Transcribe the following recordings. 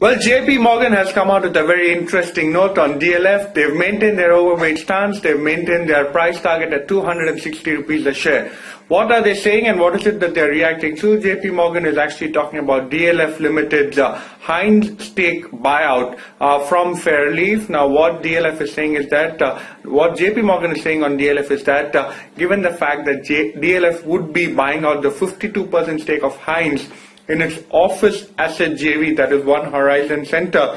Well, JP Morgan has come out with a very interesting note on DLF. They've maintained their overweight stance. They've maintained their price target at 260 rupees a share. What are they saying and what is it that they're reacting to? JP Morgan is actually talking about DLF Limited's Hines stake buyout from Fairleaf. Now, what DLF is saying is that, what JP Morgan is saying on DLF is that, given the fact that DLF would be buying out the 52% stake of Hines in its office asset JV, that is One Horizon Center,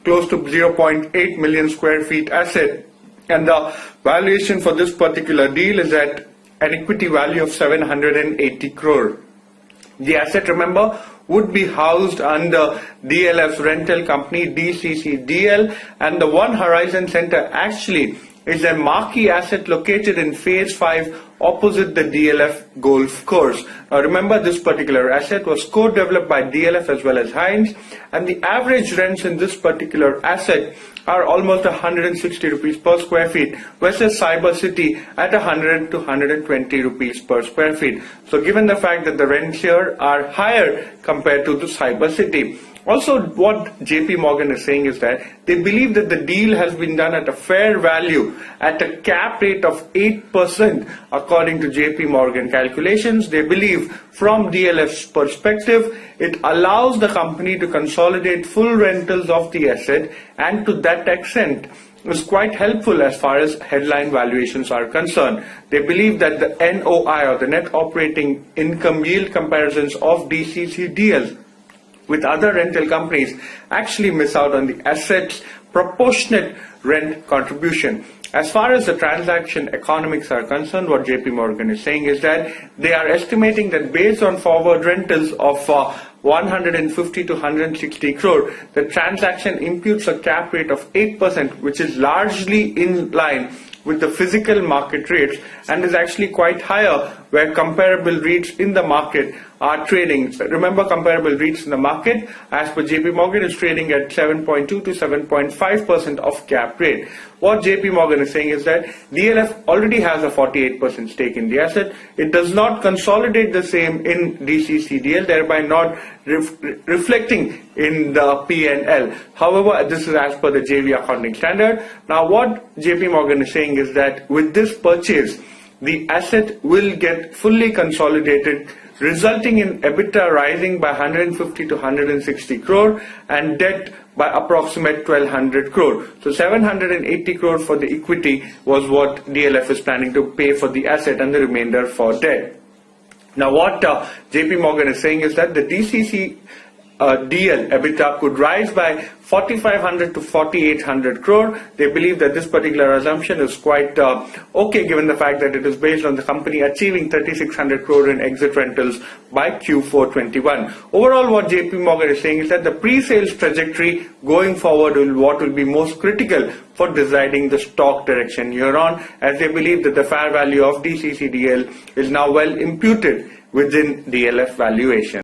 close to 0.8 million square feet asset, and the valuation for this particular deal is at an equity value of 780 crore. The asset, remember, would be housed under DLF's rental company DCCDL, and the One Horizon Center actually is a marquee asset located in Phase 5 opposite the DLF golf course. Now remember, this particular asset was co-developed by DLF as well as Hines, and the average rents in this particular asset are almost 160 rupees per square feet versus Cyber City at 100 to 120 rupees per square feet. So given the fact that the rents here are higher compared to the Cyber City. Also, what JP Morgan is saying is that they believe that the deal has been done at a fair value at a cap rate of 8% according to JP Morgan calculations. They believe from DLF's perspective, it allows the company to consolidate full rentals of the asset, and to that extent is quite helpful as far as headline valuations are concerned. They believe that the NOI, or the net operating income yield comparisons of DCCDL with other rental companies actually miss out on the asset's proportionate rent contribution. As far as the transaction economics are concerned, what JP Morgan is saying is that they are estimating that based on forward rentals of 150 to 160 crore, the transaction imputes a cap rate of 8%, which is largely in line with the physical market rates and is actually quite higher where comparable REITs in the market are trading. Remember, comparable REITs in the market, as per JP Morgan, is trading at 7.2 to 7.5% of cap rate. What JP Morgan is saying is that DLF already has a 48% stake in the asset. It does not consolidate the same in DCCDL, thereby not reflecting in the P&L. However, this is as per the JV accounting standard. Now, what JP Morgan is saying is that with this purchase, the asset will get fully consolidated, resulting in EBITDA rising by 150 to 160 crore and debt by approximate 1200 crore. So 780 crore for the equity was what DLF is planning to pay for the asset, and the remainder for debt. Now what JP Morgan is saying is that the DCCDL EBITDA could rise by 4500 to 4800 crore. They believe that this particular assumption is quite okay, given the fact that it is based on the company achieving 3600 crore in exit rentals by Q4 21. Overall, what JP Morgan is saying is that the pre-sales trajectory going forward will be most critical for deciding the stock direction here on, as they believe that the fair value of DCCDL is now well imputed within DLF valuation.